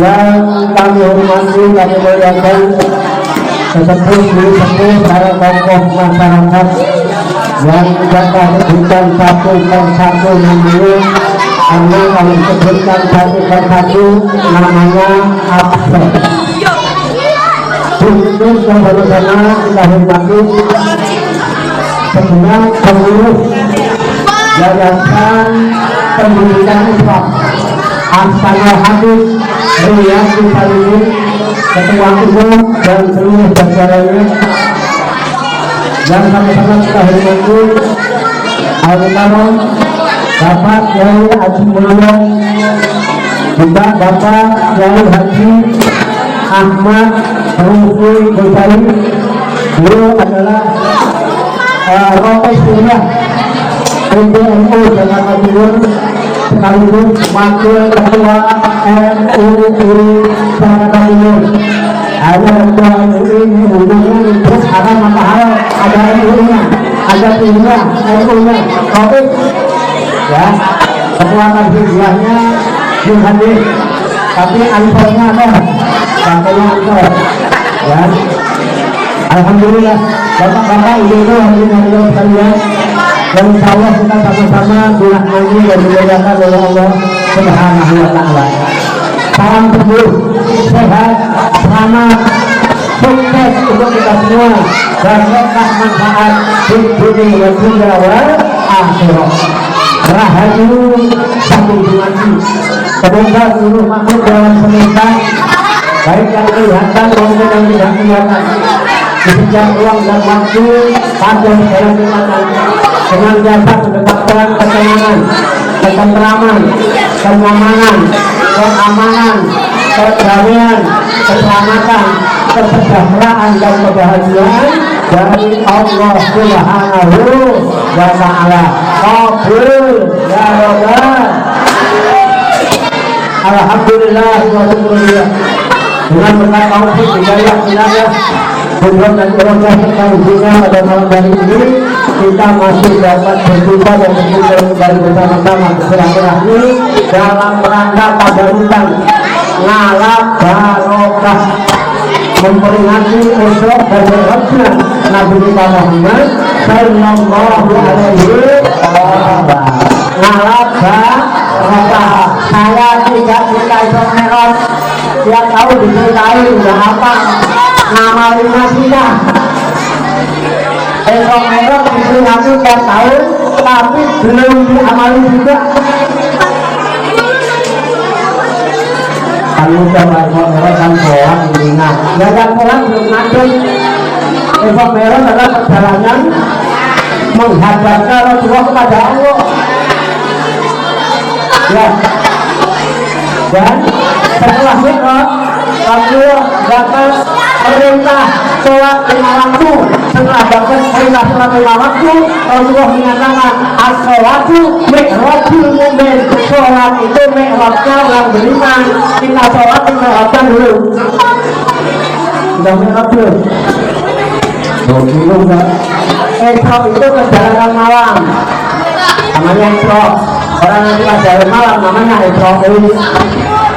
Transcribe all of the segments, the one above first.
yang kami hormati, kami muliakan sesepuh para tokoh masyarakat yang juga kami berikan satu persatu namanya, karena kami sebutkan satu persatu namanya absen. Khusus yang bersama kita hormati segenap pengurus Yayasan Pendidikan Islam Astana Hadis Riyadhus Shalihin, Ketua Umum dan seluruh jajarannya yang sama-sama kita hormati Al-Karam Bapak Yai Haji Mulyo, juga Bapak Yai Haji Ahmad Rufi Ghazali. Beliau adalah Rokai Sunnah PBNU Jakarta Timur sekaligus Wakil Ketua MUI Jakarta Timur. Ada Ketua MUI ini hubungan terus ada matahari, ada MUI-nya, ada PIMA, MUI-nya, Rokai ya, Ketua Kadriahnya belum hadir, tapi antornya ada, bangkainya antor ya. Alhamdulillah Bapak-bapak ibu-ibu hadirin sekalian, dan insya Allah kita sama-sama dirahmati dan dimuliakan oleh Allah Subhanahu wa Ta'ala. Salam teguh, sehat, selamat, sukses untuk kita semua, dan berkah manfaat di dunia dan dunia wal akhirat. Rahayu satu dimati. Semoga seluruh makhluk dalam semesta, baik yang kelihatan maupun yang tidak kelihatan, diberikan ruang dan waktu pada segala kegiatan dengan jasa mendapatkan ketenangan, ketentraman, kenyamanan, keamanan, kedamaian, keselamatan, kesejahteraan dan kebahagiaan dari Allah Subhanahu wa Ta'ala. Qabul ya Rabbal. Alhamdulillah wa syukurulillah. Dengan berkat taufik hidayah hidayah Tuhan dan Allah serta izinnya pada malam hari ini kita masih dapat berjumpa dan berkumpul kembali bersama-sama bersilaturahmi dalam rangka tabarukan ngalap barokah memperingati usrah dan mi'rajnya Nabi kita Muhammad sallallahu alaihi wasallam. Ngalap barokah, saya tidak cerita Isra Mi'raj, tiap tahun diceritain udah apa nama lima kita. Isra Mi'raj diperingati tiap tahun, tapi belum diamali juga. Kalau coba Isra Mi'raj kan pulang ingat, ya kan pulang belum nanti. Isra Mi'raj adalah perjalanan menghadapkan Rasulullah kepada Allah. Ya, dan setelah Mi'raj Rasulullah dapat perintah sholat 5 waktu. Setelah dapat perintah sholat 5 waktu, Rasulullah menyatakan as-sholatu mi'rajul mu'min. Sholat itu mi'rajnya orang beriman. Kita sholat mi'rajkan dulu. Sudah mi'raj belum? Belum kan? Isra itu perjalanan malam, namanya Isra. Orang yang pelajaran malam namanya Isra.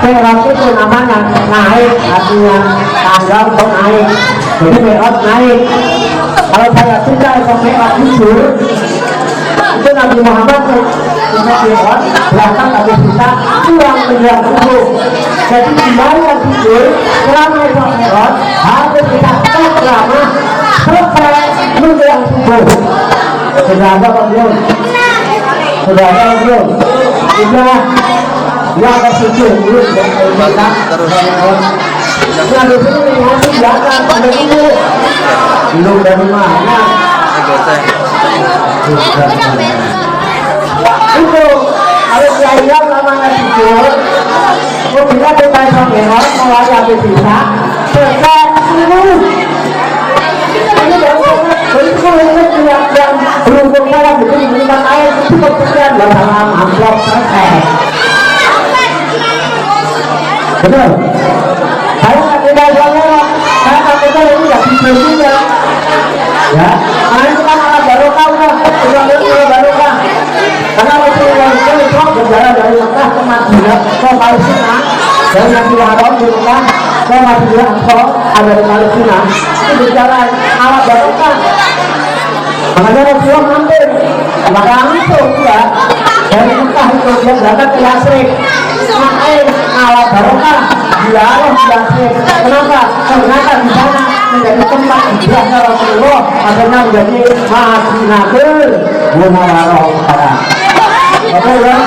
Mi'raj itu namanya naik, artinya tangga untuk naik. Jadi Mi'raj naik. Kalau saya cerita Isra Mi'raj jujur, itu Nabi Muhammad Isra Mi'raj belakang habis kita pulang menjelang subuh. Jadi kembali yang jujur selama Isra Mi'raj harus kita selama selesai menjelang subuh. Sudah ada apa belum? Sudah ada apa belum? Sudah. Ya ada sujud dulu dan kita terus nah di sini masih belakang pada itu belum dari mana itu kalau saya namanya sujud bila kita sampai mulai habis bisa selesai seluruh ini dari yang beruntung saya diberikan air cukup sekian dalam amplop selesai. Benar? Saya tak tinggal jalan, saya tak tinggal ini tidak bisa juga. Ya, karena itu kan alat barokah udah barokah. Karena Rasulullah itu berjalan dari Mekah ke Madinah ke Palestina dan Masjidil Haram di Mekah dan Masjidil Aqsa ada di Palestina itu berjalan alat barokah. Makanya Rasulullah mampir maka langsung ya dari Mekah itu dia berangkat ke Yasrib pakai alat barokah ziarah di Yasrib. Kenapa? Ternyata di sana menjadi tempat hijrahnya Rasulullah, akhirnya menjadi Madinatul Munawwarah. Betul ya?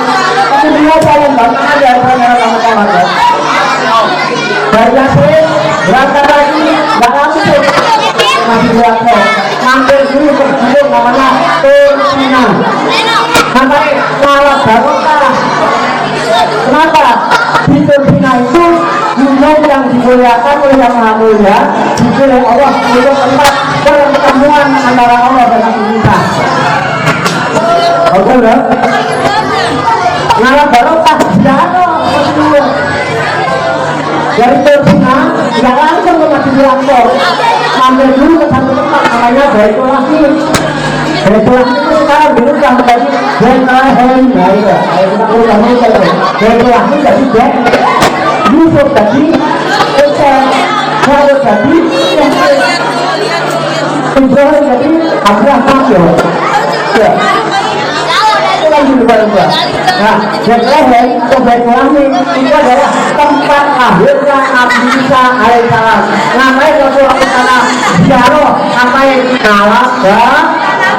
Itu dia yang bangga dari saudara-saudara. Dari Yasrib berangkat lagi nggak langsung masih Yasrib, mampir dulu ke gunung namanya Tursina. Sampai malah barokah. Kenapa? Di Tursina itu gunung yang dimuliakan oleh Yang Maha Mulia, dipilih Allah untuk tempat pertemuan antara Allah dan Nabi Musa. Betul ya? Malah barokah ziarah dari Tursina tidak langsung ke Masjidil Aqsa, mampir dulu ke satu tempat namanya Baitul Lahim. Baitul Lahim itu sekarang dirubah menjadi Bethlehem. Nah itu, kita ulang lagi. Baitul Lahim jadi Beth, Yusuf jadi Esau, Daud jadi Ibrahim jadi Abraham. Ya. Nah, Bethlehem atau Baitul Lahim itu adalah tempat lahirnya Nabi Isa alaihissalam. Namanya Rasulullah karena ziarah sampai kalah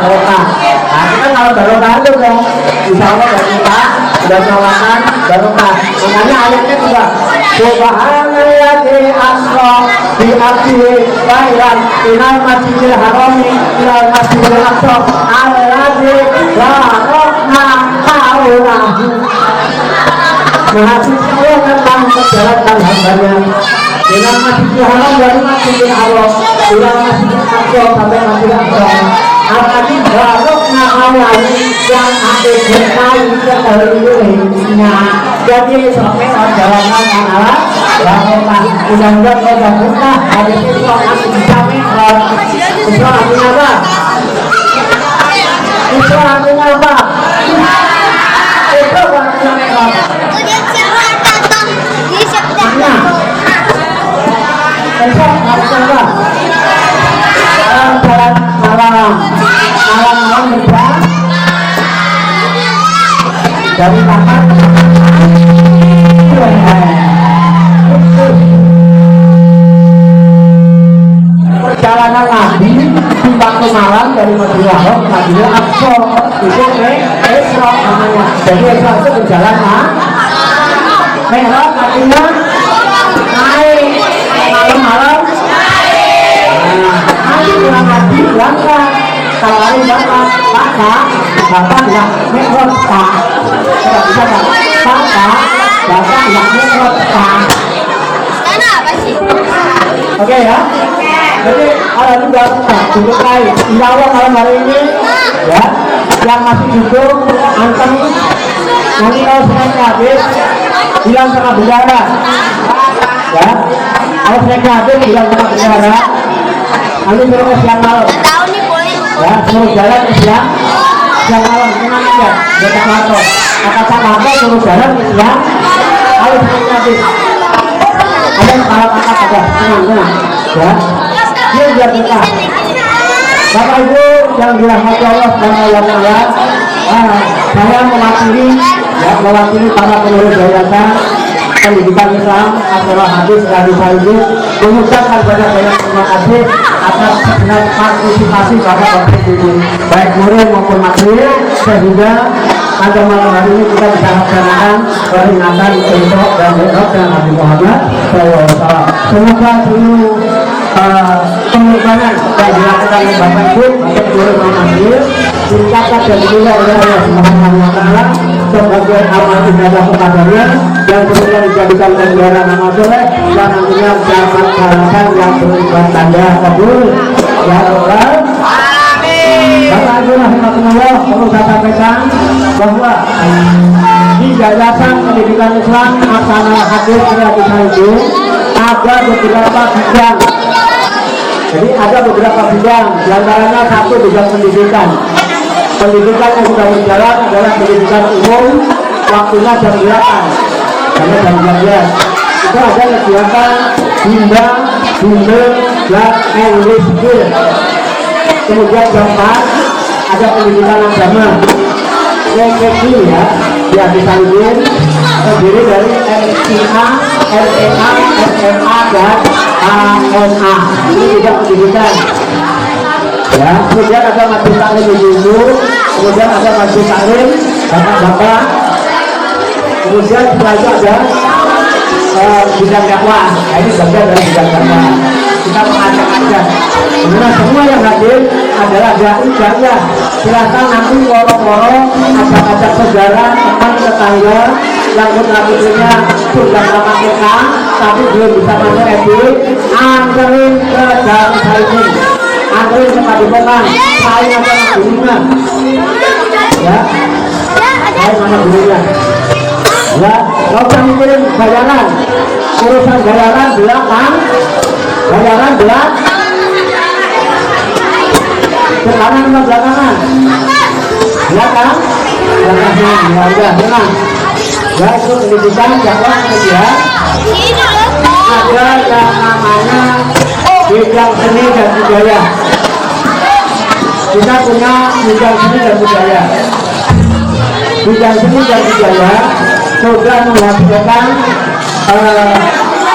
barokah. Nah, kita kalau barokah itu dong, insya Allah dari kita sudah melakukan barokah. Makanya ayatnya juga Subhanalladzi asra bi abdihi lailan minal masjidil harami ilal masjidil aqsa alladzi barakna haulahu. Maha suci Allah tentang menjalankan hambanya dengan Masjidil Haram dari Masjidil Haram ilal masjidil aqsa sampai Masjidil Aqsa. Arti barokna haulahu yang ada berkali sekalinya. Jadi sampai perjalanan adalah barokah. Mudah-mudahan kalau berkah hari ini akan dijamin. Islam artinya apa? Islam artinya apa? Itu artinya apa? Besok artinya apa? Jalan malam berjalan dari kamar perjalanan Nabi di waktu malam dari Masjidil Haram ke Masjidil Aqsa itu Isra namanya. Jadi Isra itu berjalan Mi'raj artinya naik malam-malam. Nanti pulang Nabi berangkat kalau hari berangkat Bapak tidak Mi'raj tidak bisa Bapak tidak Mi'raj. Oke ya. Jadi ada juga cukup baik. Insya Allah malam hari ini ya yang masih duduk anteng nanti kalau saya habis bilang sama bendara ya, kalau saya habis bilang sama bendara nanti suruh ke siang malam ya, suruh jalan ke siang malam tenang aja kita kantor kata suruh jalan ke siang kalau saya habis ada yang salah kata aja tenang ya. Dia biar kita Bapak Ibu yang dirahmati Allah SWT, saya mewakili para pengurus yayasan pendidikan Islam Asrul Hadis Radhi Sayyid mengucapkan banyak terima kasih atas segenap partisipasi pada konten ini baik murid maupun material sehingga pada malam hari ini kita bisa laksanakan peringatan besok dan besok dengan Nabi Muhammad SAW. Semoga seluruh pengorbanan yang dilakukan oleh Bapak Ibu untuk seluruh mahasiswa dicatat dan dinilai oleh Allah Subhanahu wa Ta'ala sebagai amal ibadah kepadanya yang kemudian dijadikan negara nama soleh dan nantinya dapat balasan yang berupa tanda kabul ya Allah. Bapak Ibu rahimahullah, perlu saya sampaikan bahwa di Yayasan Pendidikan Islam Asrul Hadis Radhi Sayyid ada beberapa bidang. Jadi ada beberapa bidang, diantaranya satu bidang pendidikan. Pendidikan yang sudah berjalan adalah pendidikan umum, waktunya jam 8 sampai jam 12. itu ada kegiatan bimbang, bimbel, dan English skill. Kemudian jam 4 ada pendidikan agama. PKG ya, dia disambungin terdiri dari MIA, LEA, SMA, dan AMA. Ini juga pendidikan. Ya, kemudian ada majelis taklim ibu-ibu, kemudian ada majelis taklim bapak-bapak, kemudian setelah itu ada bidang dakwah. Nah, ini bagian dari bidang dakwah. Kita mengajak-ajak. Karena semua yang hadir adalah dai-dai. Silakan nanti woro-woro ajak-ajak saudara, teman, tetangga yang putra-putrinya sudah sama kita tapi belum bisa masuk edik, anterin ke dalam saling, anterin ke padepokan. Saya nama gurunya, ya, saya nama gurunya. Ya, kalau usah mikirin bayaran, urusan bayaran belakang, bayaran belakang. Sekarang atau belakangan? Belakang? Belakang, ya udah, tenang. Ya, itu pendidikan dakwah kemudian ada yang namanya bidang seni dan budaya. Kita punya bidang seni dan budaya. Bidang seni dan budaya sudah menghasilkan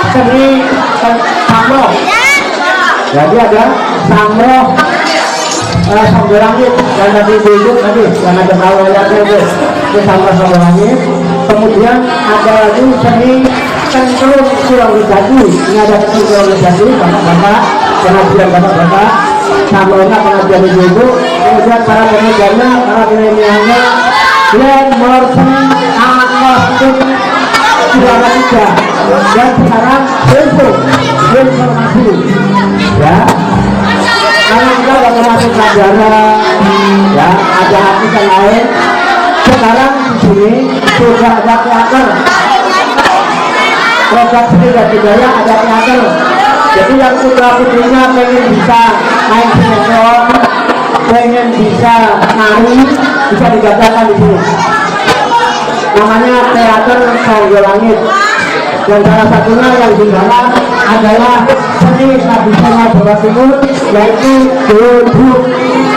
seni samroh. Jadi ada samroh, sambil langit yang tadi dihidup tadi yang ada bawahnya itu sambil langit. Kemudian ada lagi seni kentrung kurang jadi. Ini ada kentrung kurang jadi bapak-bapak, pengajian bapak-bapak, sambilnya pengajian ibu-ibu. Kemudian para pengajarnya, para milenialnya, Glenn Morrison, Agnostik, sudah tiga. Dan sekarang informasi, ya. Karena kita sudah termasuk pelajaran, ya, ada artisan lain. Sekarang di sini sudah ada teater, program seni dan budaya ada teater. Jadi yang putra-putrinya pengen bisa main sinetron, pengen bisa nari, bisa digagalkan di sini. Namanya teater Sambil Langit. Dan salah satunya yang digarap adalah seni tradisional Jawa Timur, yaitu duduk.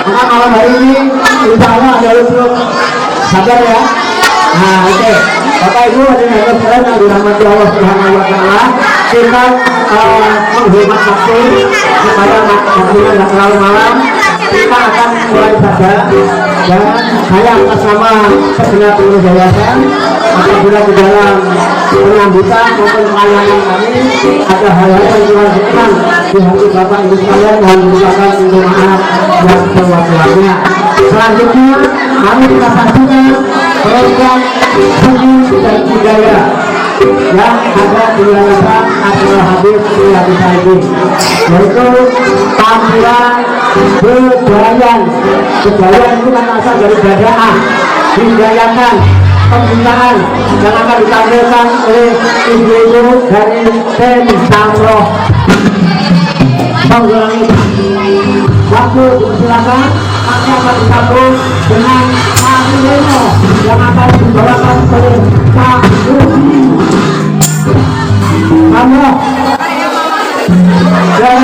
Maka malam hari ini insya Allah ada duduk. Sabar ya. Nah, oke. Bapak Ibu hadirin sekalian yang dirahmati Allah Subhanahu wa taala, kita menghormat waktu supaya waktunya tidak terlalu malam. Kita akan mulai saja dan saya atas nama segenap pengurus yayasan apabila di dalam penyambutan maupun pelayanan kami ada hal-hal yang kurang berkenan di hati Bapak Ibu sekalian, mohon diucapkan minta maaf yang sewajarnya. Selanjutnya kami kita saksikan program seni dan budaya yang ada di yayasan Abdul Habib Syariah ini, yaitu tampilan kebayan. Kebayan itu kan asal dari badaan, dibayakan pembinaan yang akan ditampilkan oleh ibu-ibu dari tim Samroh. Mengulangi waktu silakan, kami akan disambung dengan Mas Reno yang akan dibawakan oleh Pak Rudi Samroh. Dan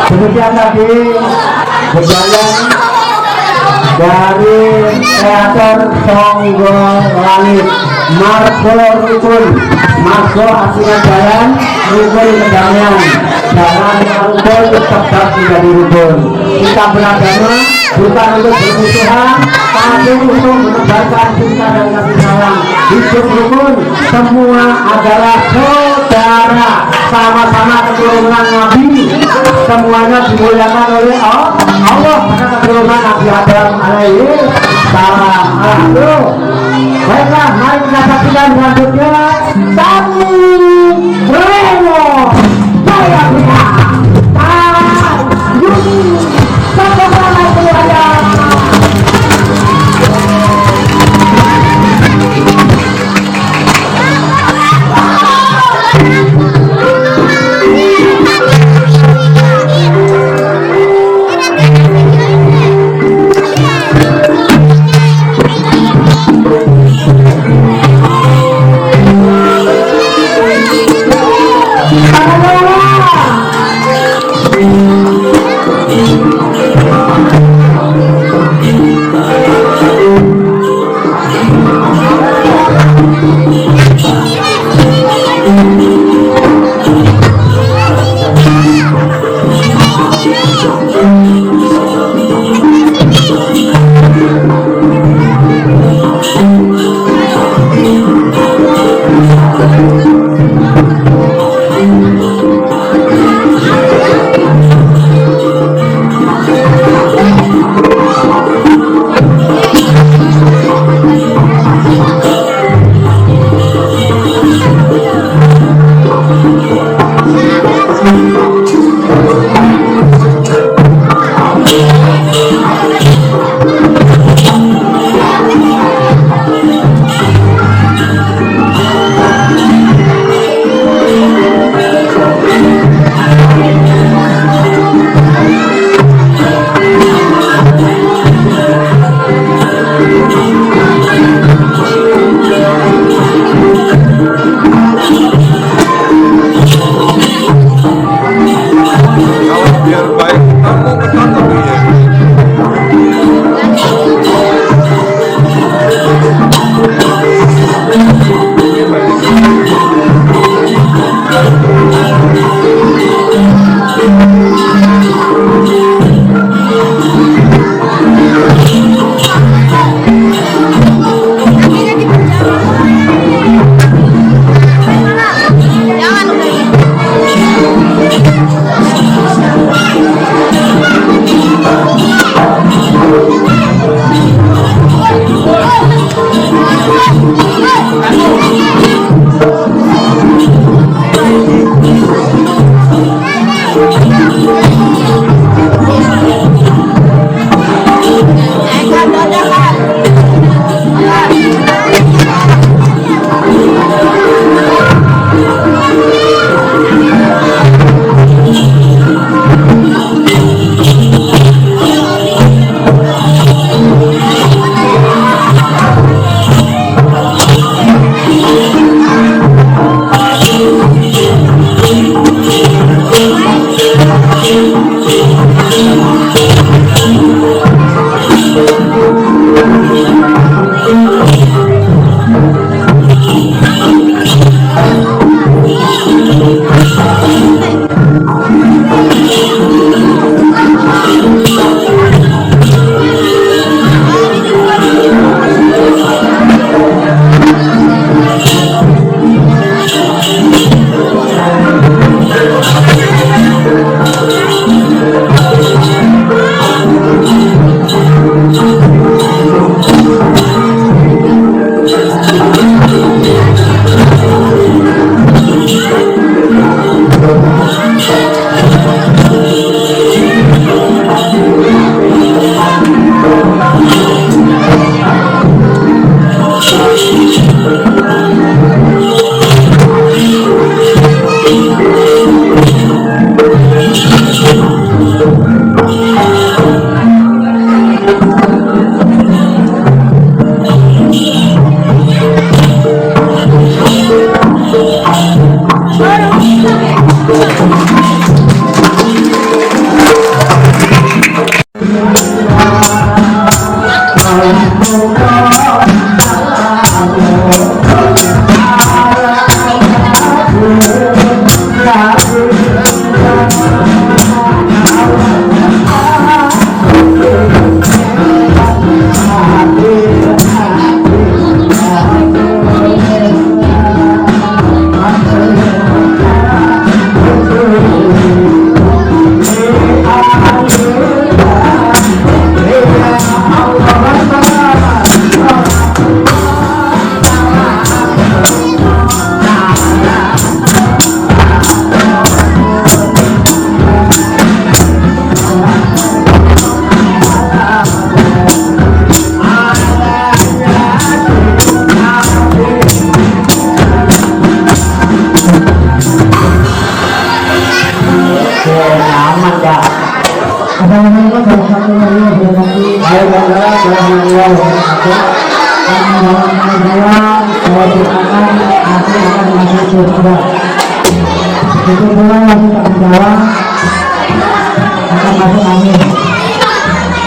Kemudian tadi berjalan dari teater Songgo Langit Margo Rukun. Margo artinya jalan, rukun kedamaian. Jangan rukun tetap menjadi rukun. Kita beragama bukan untuk bermusuhan, tapi untuk menebarkan cinta dan kasih sayang. Hidup rukun, semua adalah saudara, sama-sama keturunan Nabi, semuanya dimuliakan oleh Allah pada keturunan Nabi Adam alaihi salam. Baiklah, mari kita saksikan selanjutnya Sami Remo Jaya Bina Yuni sama-sama keluarga.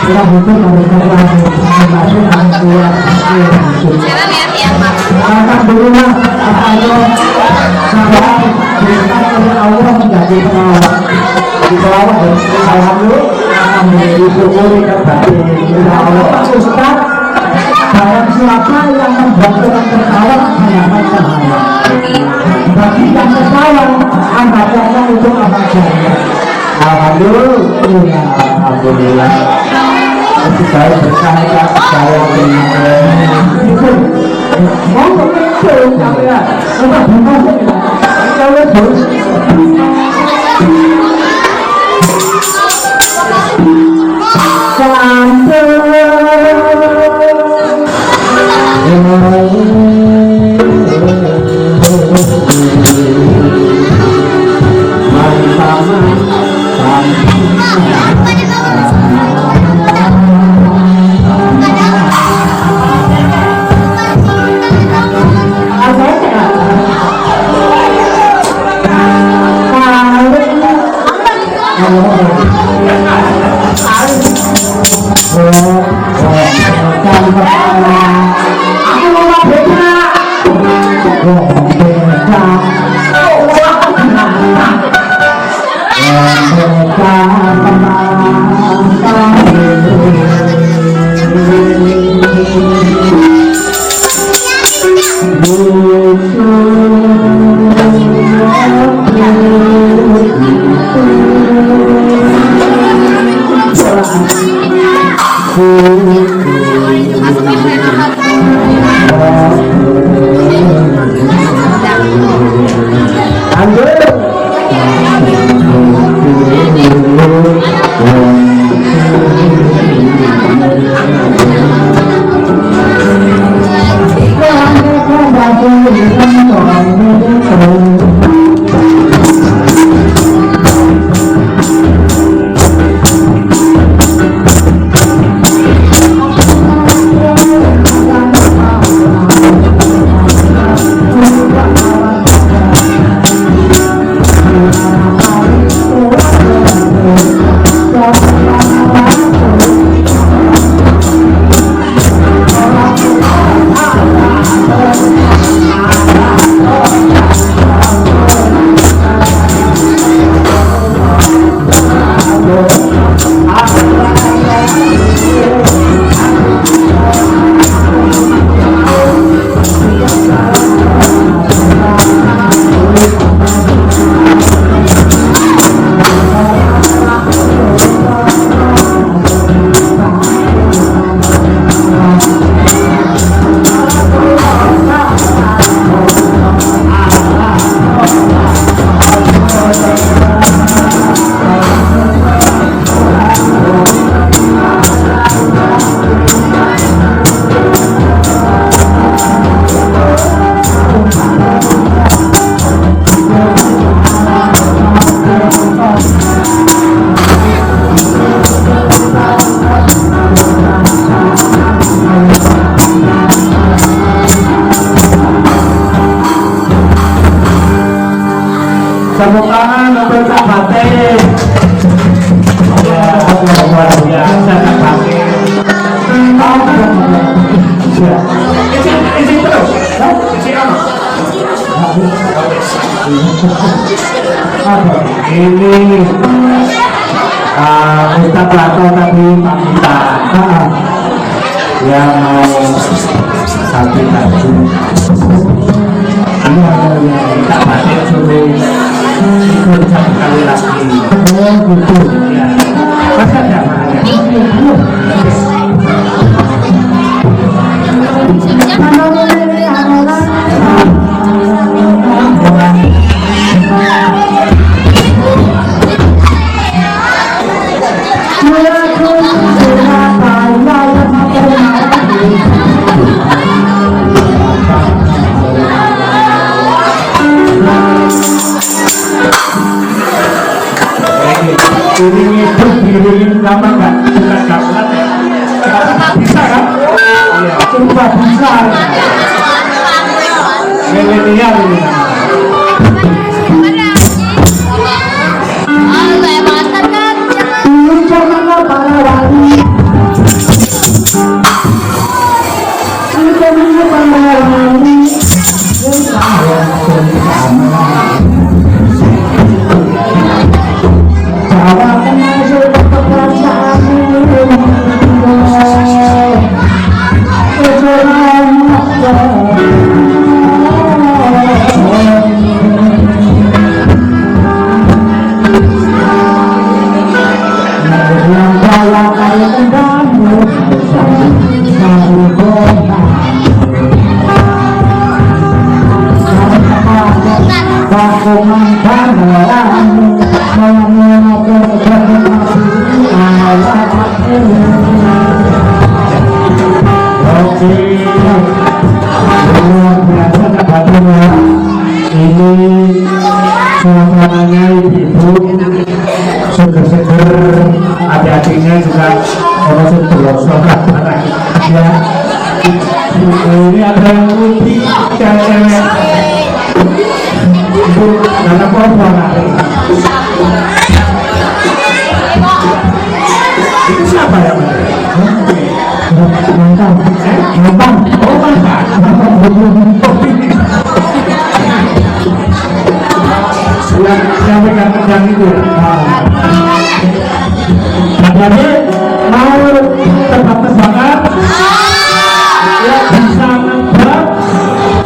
kita butuh alhamdulillah Allah menjadi penawar alhamdulillah disyukuri kembali Allah Ustaz barang siapa yang membuat tertawa mendapat cahaya bagi yang tertawa amatnya untuk amat jaya alhamdulillah alhamdulillah saya berkaya saya itu mau betul saya apa bukan kalau terus tepuk tangan untuk Kak Batin. Luar biasa Kak Batin. Isi terus. Ini Ustaz Plato tadi pamitan yang mau sapi tadi. Kak Batin suruh ikut satu kali lagi. Oh gitu. Ya. Masa ada ini itu diriin sama enggak? Bukan gamelan ya? Bisa kan? Iya, coba bisa. Milenial ini. Janganlah para wali, janganlah para wali, ini suasananya ibu seger-seger, adik-adiknya juga kalau sholat ya. Ini ada yang putih, cewek itu karena perempuan itu siapa ya? Mantan, oh mantan. Yang pegang itu. Jadi mau tebak-tebakan, ya bisa nebak,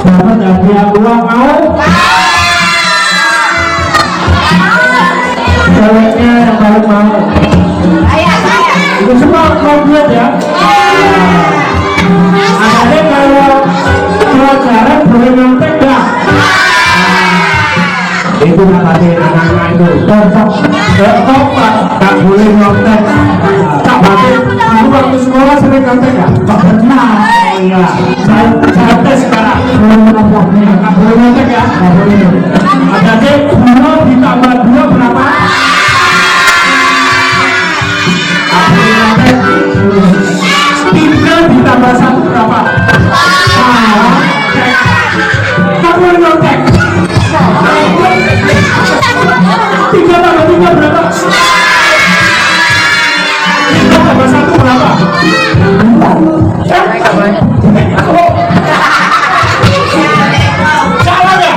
dapat hadiah uang mau. Ceweknya yang paling mau. Itu semua komplit ya. Ada kalau pelajaran boleh nyontek nggak? Itu katanya anak-anak itu tak boleh nyontek. Tak boleh. Kamu waktu sekolah sering nyontek nggak? Tak pernah. Oh iya, saya tes sekarang. Tak boleh nyontek ya? Tak boleh. Ada sih 2 ditambah 2 berapa? Tak boleh nyontek. 3 ditambah 1 berapa? Tak boleh nyontek. 3 tambah 3 berapa? 3 tambah 1 berapa? Salah ya?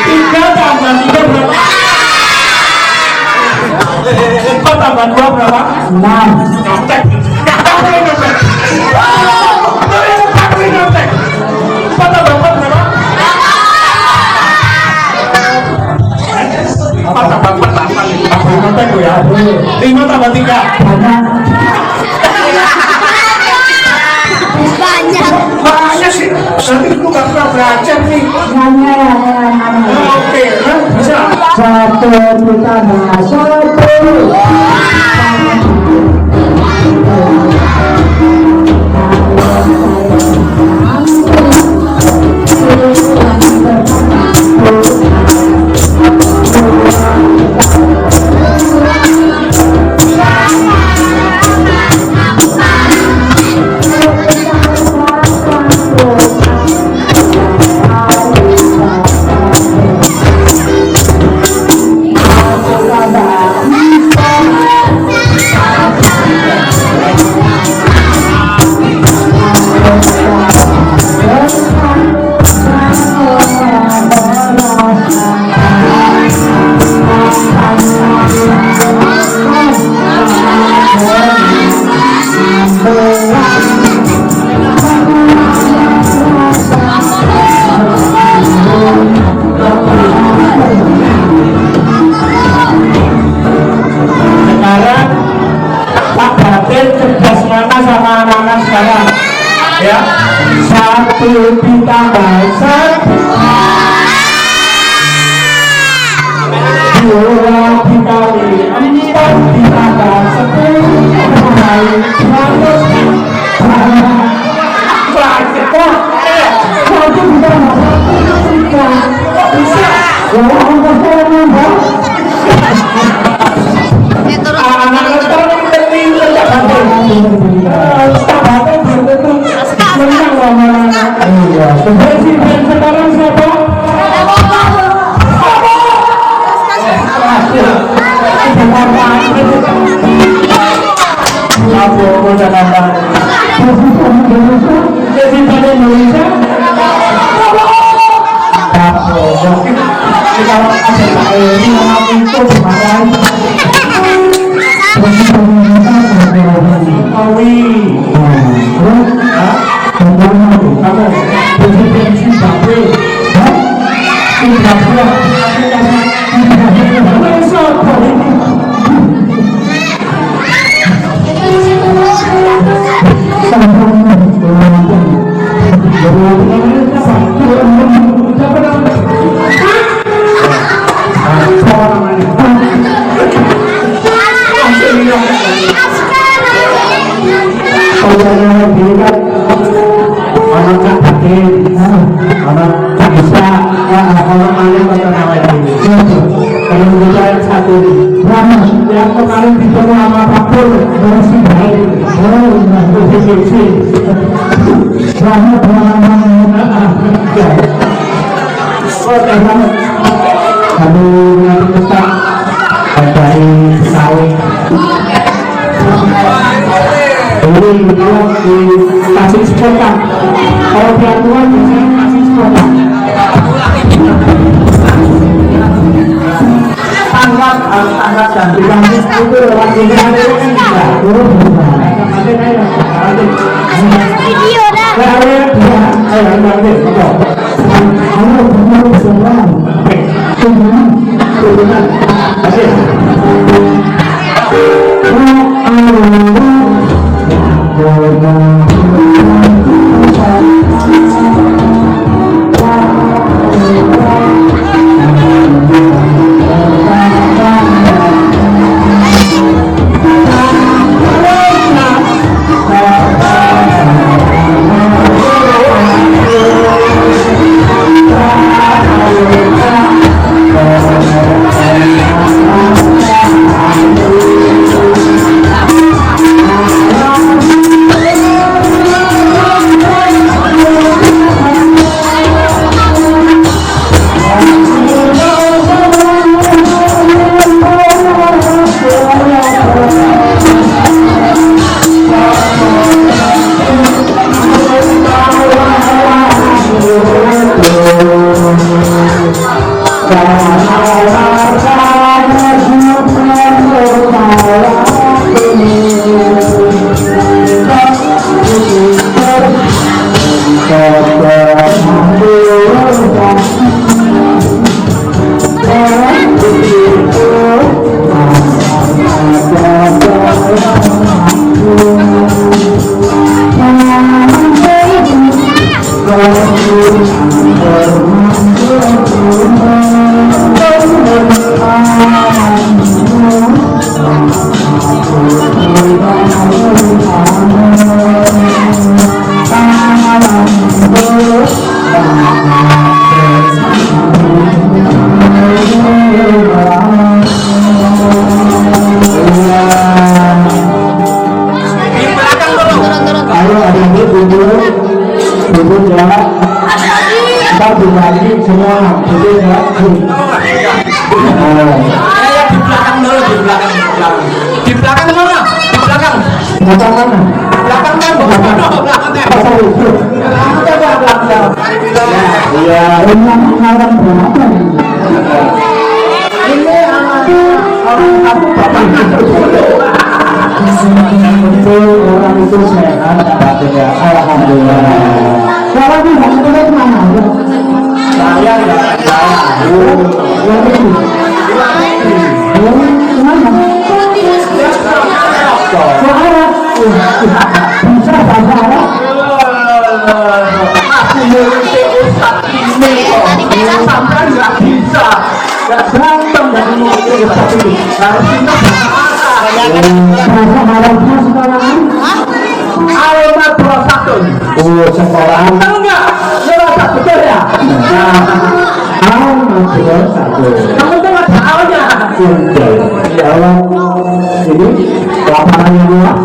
3 tambah 3 berapa? 4 tambah 2 berapa? 6. Nyontek. Tak boleh nyontek. Tak boleh nyontek. 4 tambah 4 berapa? 4 tambah 4 8. Tak boleh nyontek ya. 5 tambah 3. Banyak sih. Nanti lu gak pernah belajar nih. Oke, bisa. 1 ditambah 1. Ya, 1 ditambah 1, 2 dikali 4 ditambah 10 kali 100. Anak-anak yang kemarin ditemu sama Pak Pur masih baik. Selamat kami nanti tetap dari sawit ini dikasih sekolah. Kalau peraturan biasanya kasih sekolah. Tanggat dan dikasih itu lewat video orang itu sehat, batinnya alhamdulillah. Kalau di hospital mana? Saya nggak tahu. Bisa bahasa Arab? Aku mengerti Ustaz ini kok. Sampai nggak bisa. Nggak berantem dan mengerti Ustaz ini. Harus kita bahasa Arabnya sekolahan? Alma 21. Oh, sekolahan? Enggak, ngerasa betul ya? Alma 21. Kamu tuh nggak tahunya? Ya Allah, ini lapangannya luas.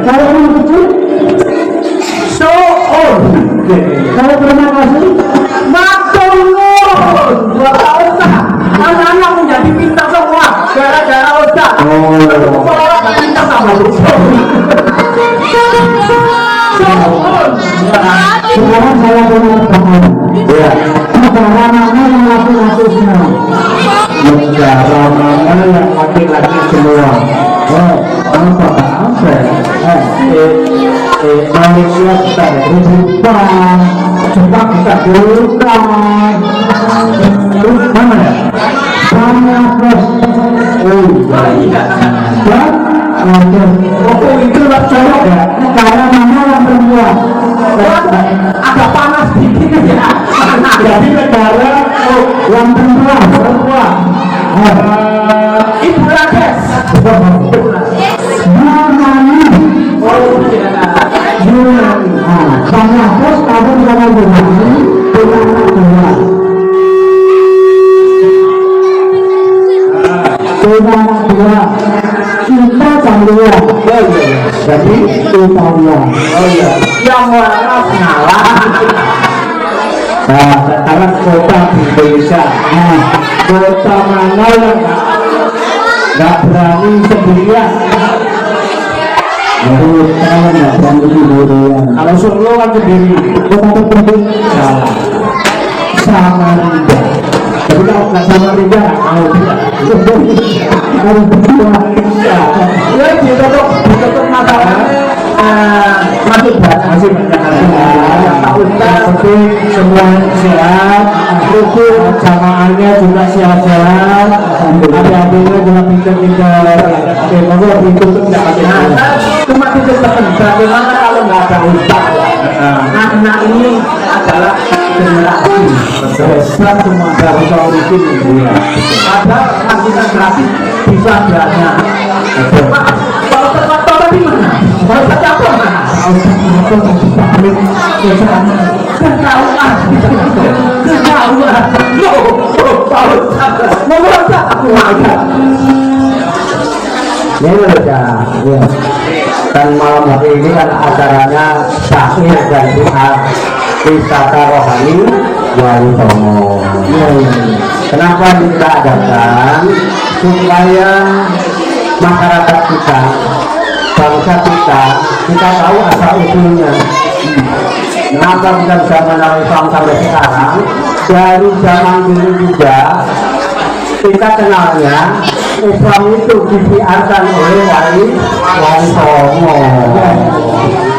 Kalau ini kecil, so old. Kalau terima kasih, maturnuun. Anak-anak menjadi pintar semua gara-gara Ustaz. Kalau orang pintar sama sekarang saya punya pertanyaan. Ya, negara mana yang laki-laki semua? Negara mana yang laki-laki semua? Malaysia kita Jepang kita Jepang terus mana ya? Bangladesh dan itu saya ya negara mana yang perempuan agak panas dikit ya jadi negara yang perempuan itu Bangladesh Bangladesh tahun 2002 kita Italia jadi Italia yang warna ngalah nah sekarang kota di Indonesia kota mana yang nggak berani sendirian jadi sekarang nggak berani sendirian kalau Solo kan sendiri kota terpenting salah Samarinda tapi kalau nggak Samarinda mau tidak harus berdua ya ditutup masalah masuk masih yang tahu tapi semua sehat rukun jamaahnya juga sehat-sehat adik-adiknya juga pintar-pintar oke mau ditutup tidak cuma titik terpenting bagaimana kalau nggak ada ustaz anak ini adalah generasi besar semua dari tahun itu ada angkutan gratis bisa belanja kalau terpantau tadi mana? Kalau tercapai mana? Dan malam hari ini kan acaranya sahih dan sihat wisata rohani Wali Songo. Kenapa kita adakan supaya masyarakat kita, bangsa kita tahu asal usulnya. Kenapa kita bisa mengenal Islam sampai sekarang? Dari zaman dulu juga kita kenalnya Islam itu disiarkan oleh Wali Songo.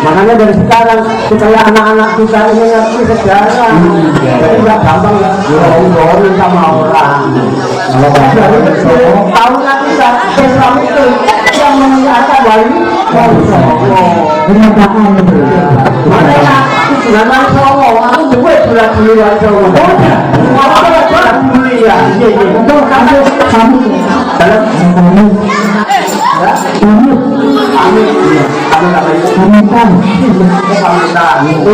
Makanya dari sekarang supaya anak-anak kita ini ngerti sejarah, jadi nggak gampang ngomong sama orang. Kalau tahu nggak kita Islam itu yang menyiarkan Wali Songo. Kenyataan itu. Makanya dengan Wali Songo, aku juga sudah beli Wali Songo. Kalau sudah beli ya, itu kamu dalam pamitan ini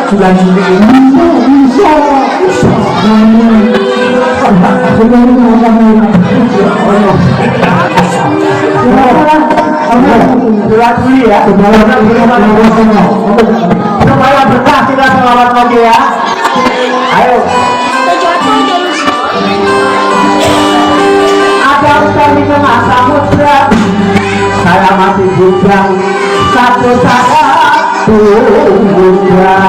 bulan Juli ini bisa bulan Juli ya supaya berkah kita selawat lagi ya. Ayo ada Ustaz di tengah samudra, saya masih bujang satu bujang.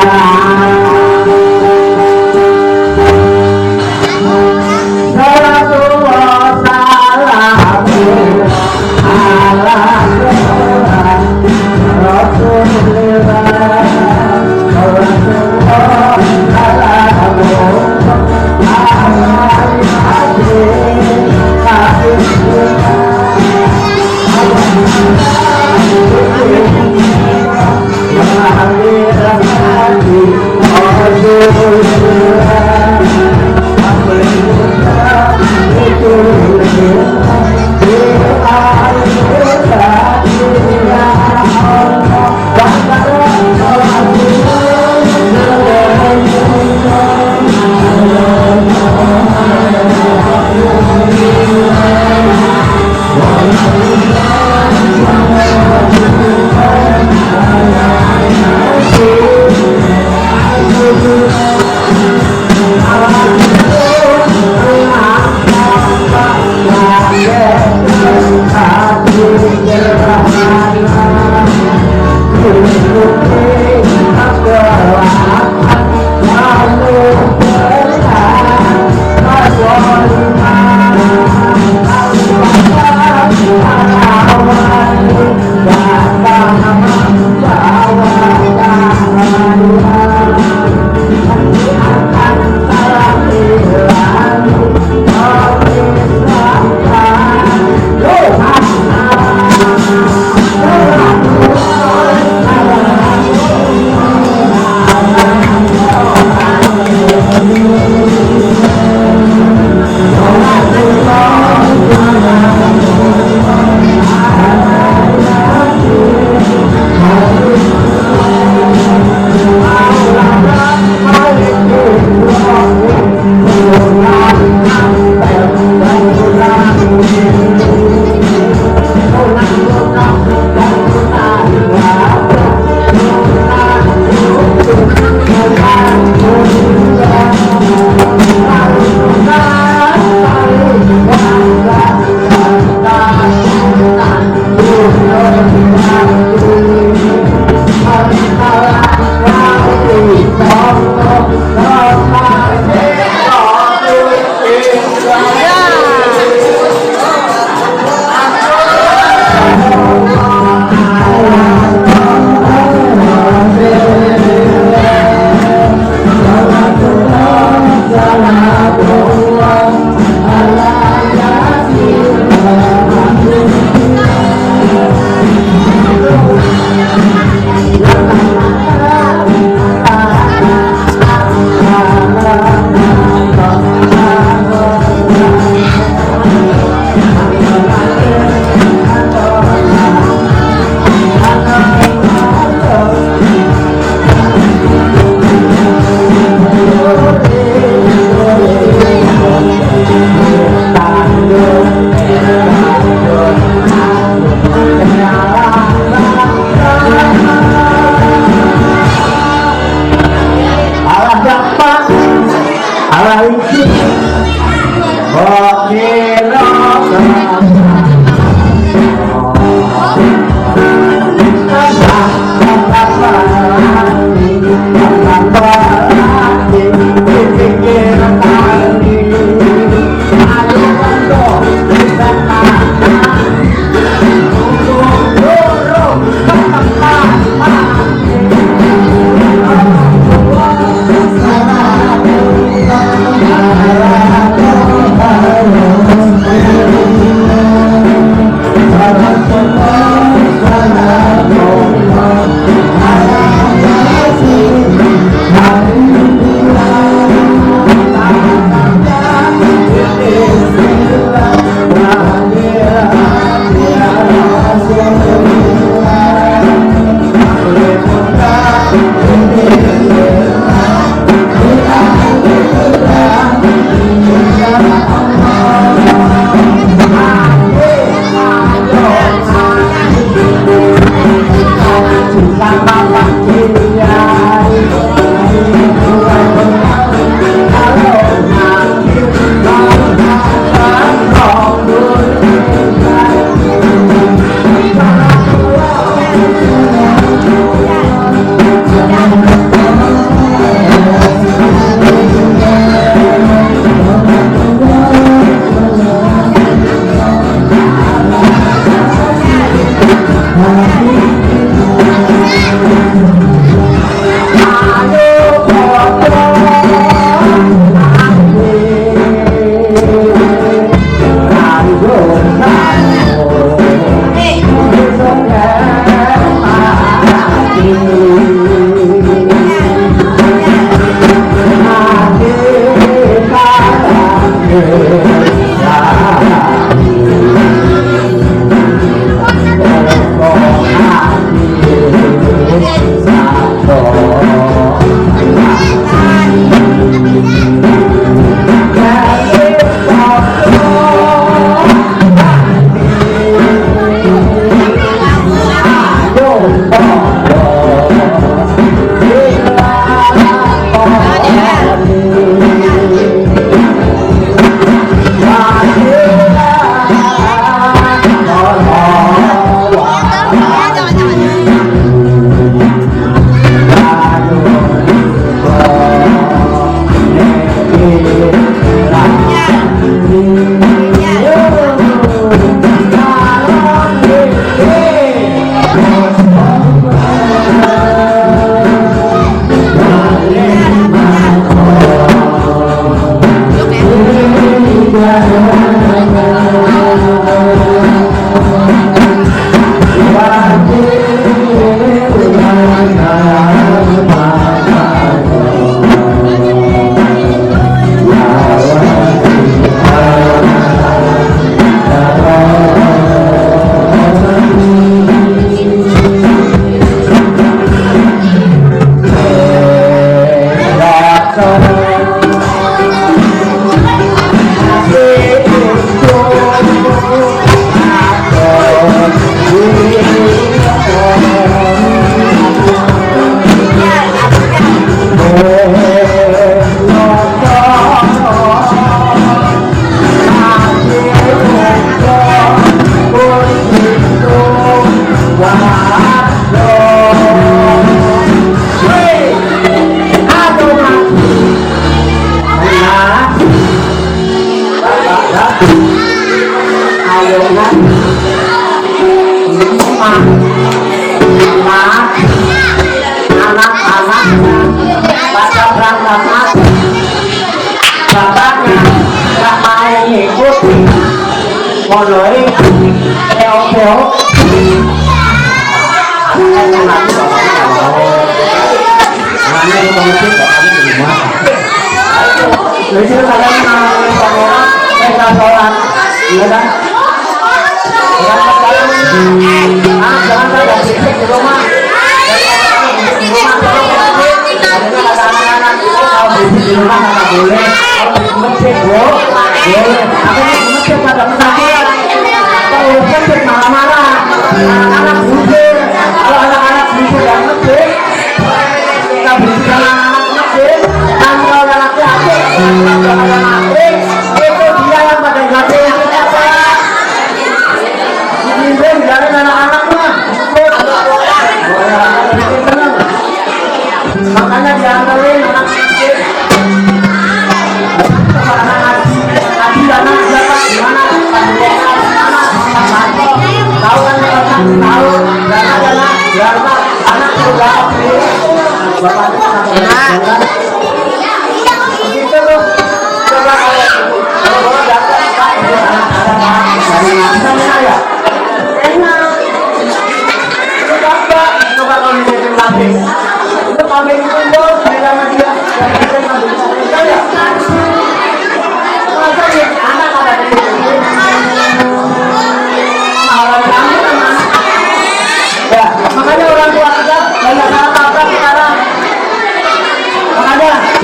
Salatullah salamu ala Rasulillah, Salatullah salamu ala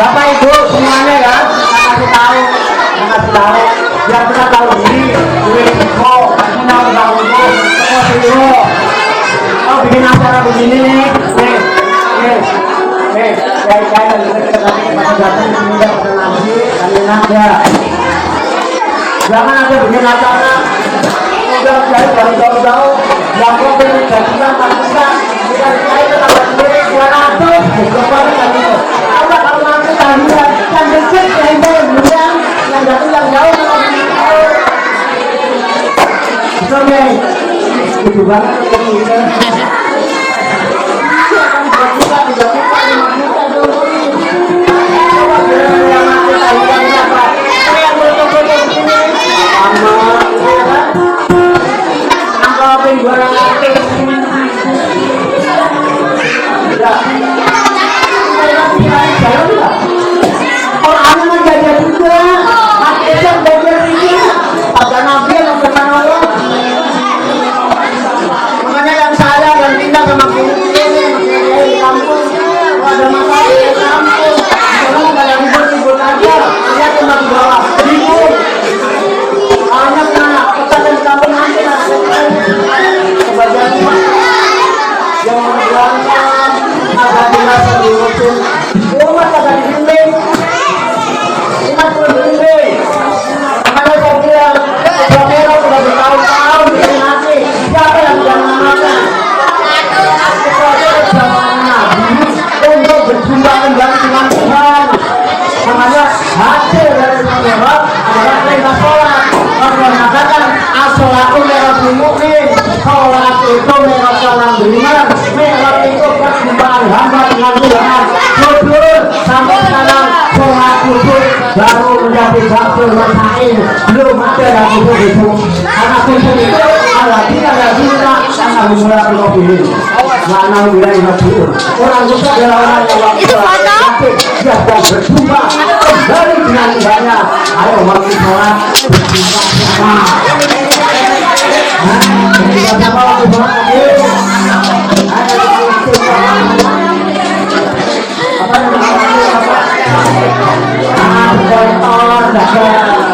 Bapak Ibu semuanya ya, kasih tahu, biar kita tahu diri, info, kasih tahu oh bikin acara begini nih, kayak kita datang sini dan nanti kalian aja, jangan ada bikin acara, udah saya baru jauh-jauh, yang mau pengen jadikan partisan, kita tahu sendiri 200, kemarin kan itu. Kalau nanti kalian yang dekat yang jatuh yang jauh oke itu banget makanya yang saya dan Ada dinas diurusin. Umat ada di dinding. Umat di dinding. Makanya saya bilang, Romero sudah bertahun-tahun di sini. Siapa yang sudah mengamalkan? Untuk berjumpa kembali dengan Tuhan. Makanya hasil dari Romero adalah perintah sholat. Allah mengatakan as-sholatu mi'rajul mu'min. Sholat itu mi'raj orang beriman. Mi'raj itu perjumpaan hamba dengan Tuhan. Jujur sampai sekarang sholat khusus baru menjadi satu masail. Belum ada yang khusus itu. Karena khusus itu Al-Hadiyah Al-Hadiyah karena dimulai pilih. Mana wilayah Madinah. Orang khusus adalah orang yang Itu foto? dia sedang berjumpa kembali dengan Tuhannya. Ayo waktu sholat berjumpa sama. Berjumpa sama waktu sholat tadi. Apa namanya? Kontor, dagang.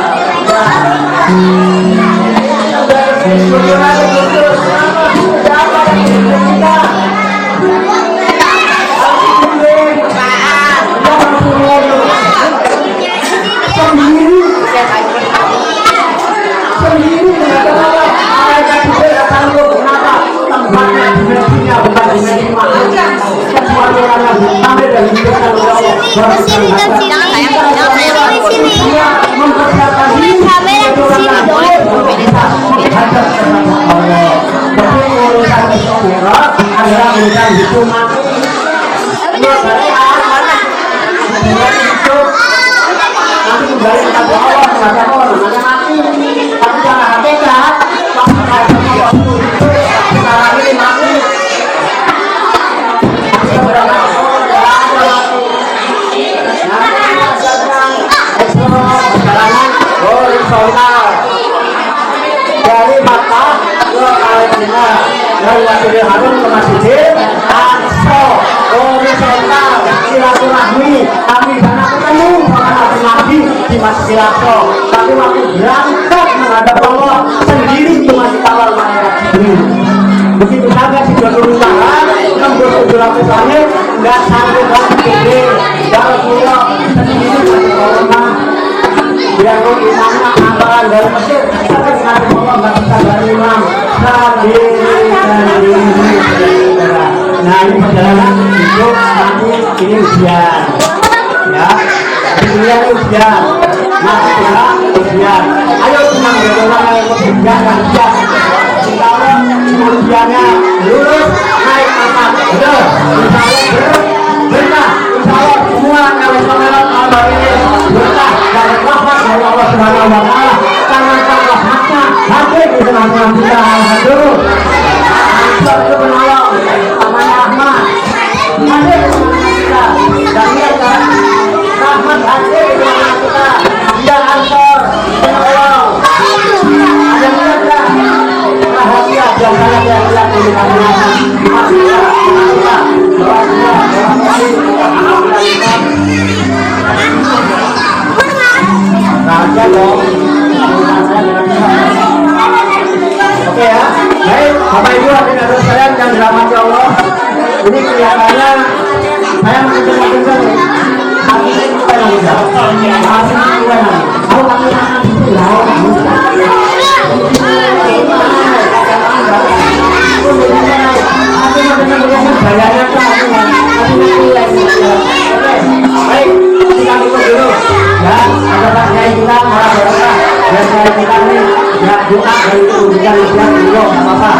Dari Makkah ke Madinah, dari Masjidil Haram ke Masjidil Aqsa, horizontal silaturahmi. Kami sana ketemu sama Nabi di Masjidil Aqsa, tapi waktu berangkat menghadap Allah sendiri cuma dikawal malaikat Jibril. Begitu saja si Jodoh Tangan nembus 700 langit, nggak sanggup lagi gede. Kalau beliau sendiri masih corona. Yang imamnya amalan dari Mesir, tapi dengan Allah nggak bisa dari imam sendiri. Nah ini perjalanan hidup kami ini ujian, ya. Di dunia ini ujian, masih pulang ujian. Ayo senang berdoa yang ujian dan ujian. Kalau ujiannya lulus naik pangkat, betul. Berkah, insya Allah semua kamera Allah ini berkah dan rahmat dari Allah Subhanahu Wa Taala. Karena rahmatnya hadir di tengah-tengah kita. Alhamdulillah. Allah itu menolong, namanya rahmat. Hadir di tengah kita. Dan lihat kan, rahmat hadir di tengah kita. Dia ansor, menolong. Ada lihat kan? Rahasia biasanya dia lihat di tengah-tengah. Raja dong. Oke ya, baik Bapak Ibu hadirin sekalian yang dirahmati Allah. Ini kelihatannya saya mendengar nih. Tapi ini bukan yang bisa. Aku kami akan pulau. Bayarnya kan baik, kita ikut dulu ya. Ada Pak Kiai kita malah berkah dan saya kita nih ya doa dari itu berikan nasihat dulu nggak apa-apa.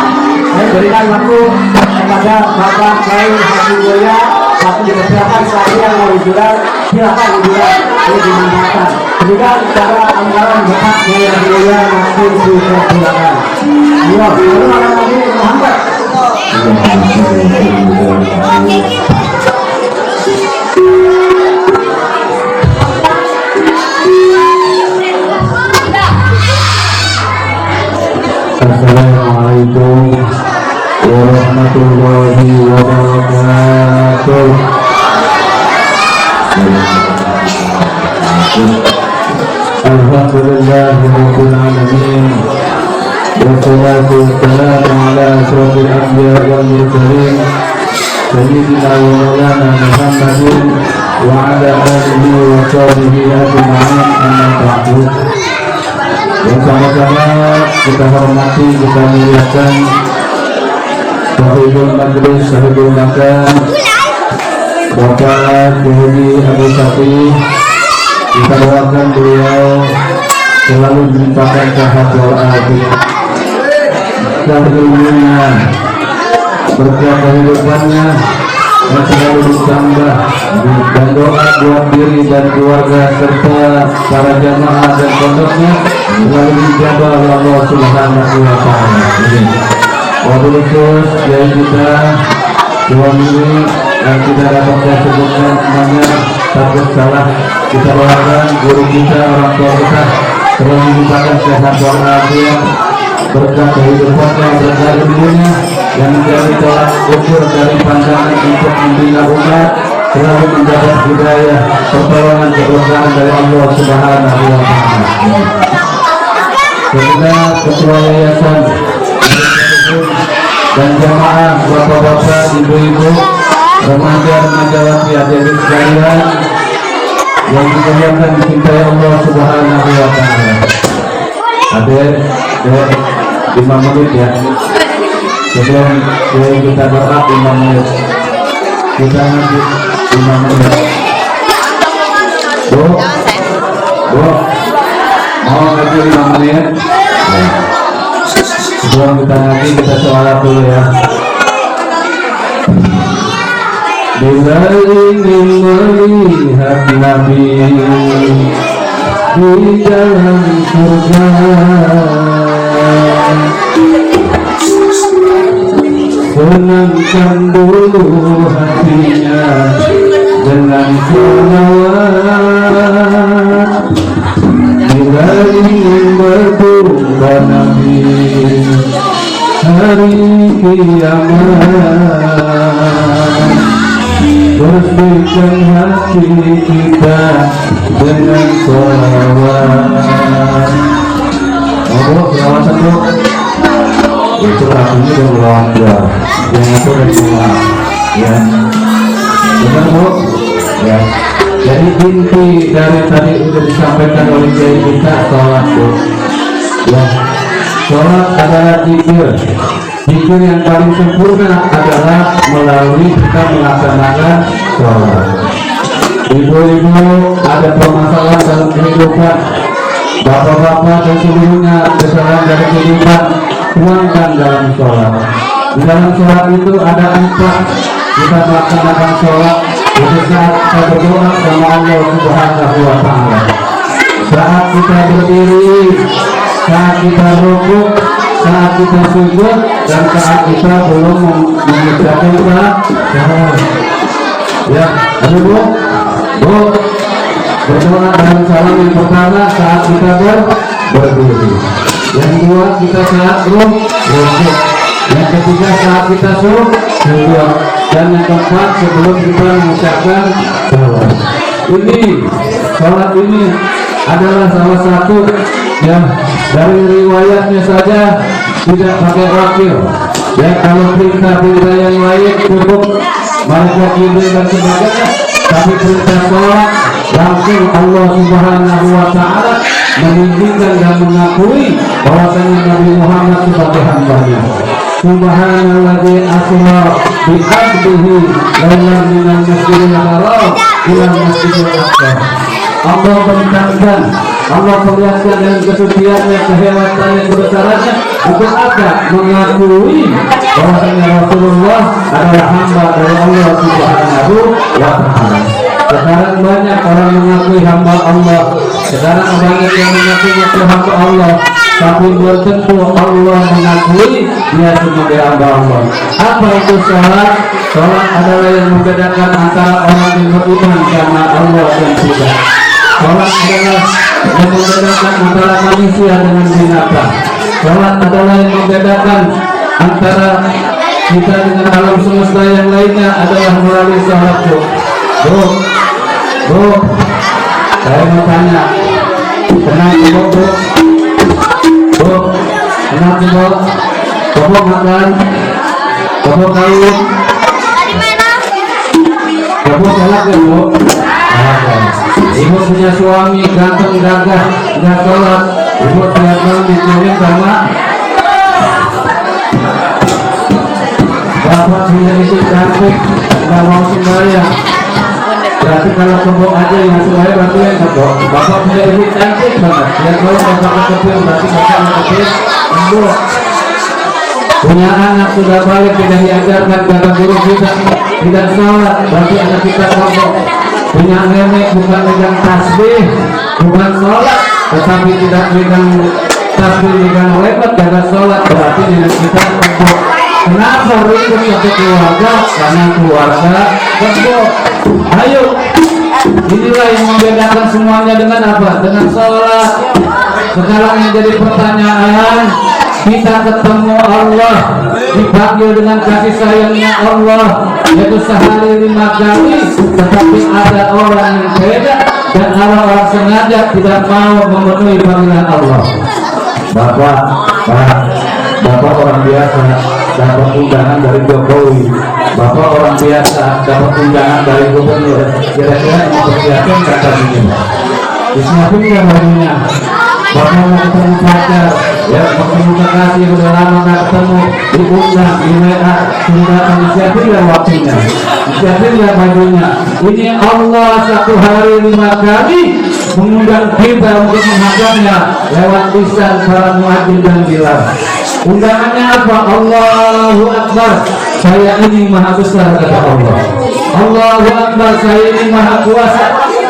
Saya berikan waktu kepada Bapak Kiai Habibullah. Waktu dipersilakan saya yang mau dijual, silakan dijual, ini dimanfaatkan. Berikan cara anggaran Bapak Kiai Habibullah masih dipersilakan. Yo, lalu makan lagi Muhammad. Assalamualaikum warahmatullahi wabarakatuh. Alhamdulillahirabbil alamin. Wassalatu wassalamu ala asyrofil anbiya'i wal mursalin سيدنا ومولانا محمد وعلى آله وصحبه أجمعين أما بعد. Bersama-sama kita hormati, kita muliakan Sahibul Majlis, Sahibul Makan Bapak Haji Abu Safi. Kita doakan beliau selalu melimpahkan sehat walafiat dan ilmunya, berkah kehidupannya yang selalu ditambah, dan doa buat diri dan keluarga serta para jamaah dan pondoknya selalu dijaga oleh Allah Subhanahu wa Ta'ala. Wabillahi khusus kiai kita Tuan Diri yang tidak dapat saya sebutkan namanya, takut salah. Kita doakan guru kita, orang tua kita selalu diberikan sehat walafiat, berkah kehidupannya, berkah ilmunya yang menjadi tolak ukur dari pandangan untuk membina umat, selalu mendapat hidayah, pertolongan, keberkahan dari Allah Subhanahu wa Ta'ala. Ketua Yayasan dan jamaah, bapak-bapak, ibu-ibu, remaja-remajawati, adik-adik sekalian yang dimuliakan dicintai Allah Subhanahu wa Ta'ala. Adik, 5 menit ya. Sebelum kita doa 5 menit, kita nanti 5 menit. Bu, mau ngaji 5 menit? Sebelum kita ngaji, kita sholat dulu ya. Bila ingin melihat Nabi di dalam surga, senangkan dulu hatinya dengan sholawat. Bila ingin berjumpa Nabi hari kiamat, bersihkan hati kita dengan sholawat. Oh, sholawat satu. Itu lagunya udah melawan dua, yang itu udah semua, ya. Benar bu, ya. Jadi inti dari tadi sudah disampaikan oleh kiai kita, sholat bu, ya. Sholat adalah zikir. Zikir yang paling sempurna adalah melalui kita melaksanakan sholat. Ibu-ibu ada permasalahan dalam kehidupan, bapak-bapak dan seluruhnya kesalahan dari kehidupan, tuangkan dalam sholat. Di dalam sholat itu ada 4. Kita melaksanakan sholat itu saat kita berdoa sama Allah Subhanahu wa Ta'ala, saat kita berdiri, saat kita rukuk, saat kita sujud, dan saat kita belum mengucapkan salam. Ya, aduh bu, berdoa dalam salam yang pertama saat kita berdiri. Yang kedua kita saat rukuk. Yang ketiga saat kita sujud. Dan yang keempat sebelum kita mengucapkan salam. Ini salat ini adalah salah satu yang dari riwayatnya saja tidak pakai wakil. Ya, kalau perintah-perintah yang lain cukup malaikat Jibril dan sebagainya, tapi perintah salat langsung Allah Subhanahu wa Ta'ala menunjukkan dan mengakui bahwasanya Nabi Muhammad sebagai hamba-Nya. Subhanalladzi asra bi 'abdihi lailan minal masjidil haram ila masjidil aqsa. Allah perintahkan, Allah perlihatkan dengan kesuciannya, kehewatannya, kebesarannya untuk apa? Mengakui bahwasanya Rasulullah adalah hamba dari Allah Subhanahu wa Ta'ala. Sekarang banyak orang mengakui hamba Allah, sekarang banyak yang mengakui hamba Allah, tapi belum tentu Allah mengakui dia sebagai hamba Allah. Apa itu sholat? Sholat adalah yang membedakan antara orang yang beriman karena Allah dan tidak. Sholat adalah yang membedakan antara manusia dengan binatang. Sholat adalah yang membedakan antara kita dengan alam semesta yang lainnya adalah melalui sholat. Bu, saya mau tanya, kenapa bu, kenapa bu makan, kau kawin, Ibu sholat ya bu? Ibu punya suami ganteng gagah nggak sholat, ibu tiap malam diculik sama bapak punya istri cantik nggak mau sembahyang. Berarti kalau kebok aja yang sesuai berarti yang kebok. Bapak punya ibu cantik banget. Ya kalau bapak kecil berarti bapak kecil kebok. Punya anak sudah balik tidak diajarkan kata guru kita tidak sholat berarti anak kita kebok. Punya nenek bukan megang tasbih bukan sholat tetapi tidak megang tasbih megang lebat tidak sholat berarti nenek kita kebok. Kenapa ribut satu keluarga? Karena keluarga kebok. Ayo, inilah yang membedakan semuanya dengan apa? Dengan sholat. Sekarang yang jadi pertanyaan, kita ketemu Allah, dipanggil dengan kasih sayangnya Allah, yaitu sehari 5 kali, tetapi ada orang yang beda dan orang sengaja tidak mau memenuhi panggilan Allah. Bapak orang biasa dapat undangan dari Jokowi, bapak orang biasa dapat undangan dari gubernur. Kira-kira yang mempersiapkan kata ini, disiapin nggak bajunya? Bapak mau ketemu pacar, ya ketemu kekasih yang udah lama nggak ketemu, diundang di WA, sudah akan disiapin nggak waktunya? Disiapin nggak bajunya? Ini Allah satu hari 5 kali mengundang kita untuk menghadapnya lewat lisan para muadzin dan bilal. Undangannya apa? Allahu Akbar, saya ini maha besar kata Allah. Allahu Akbar, saya ini maha kuasa.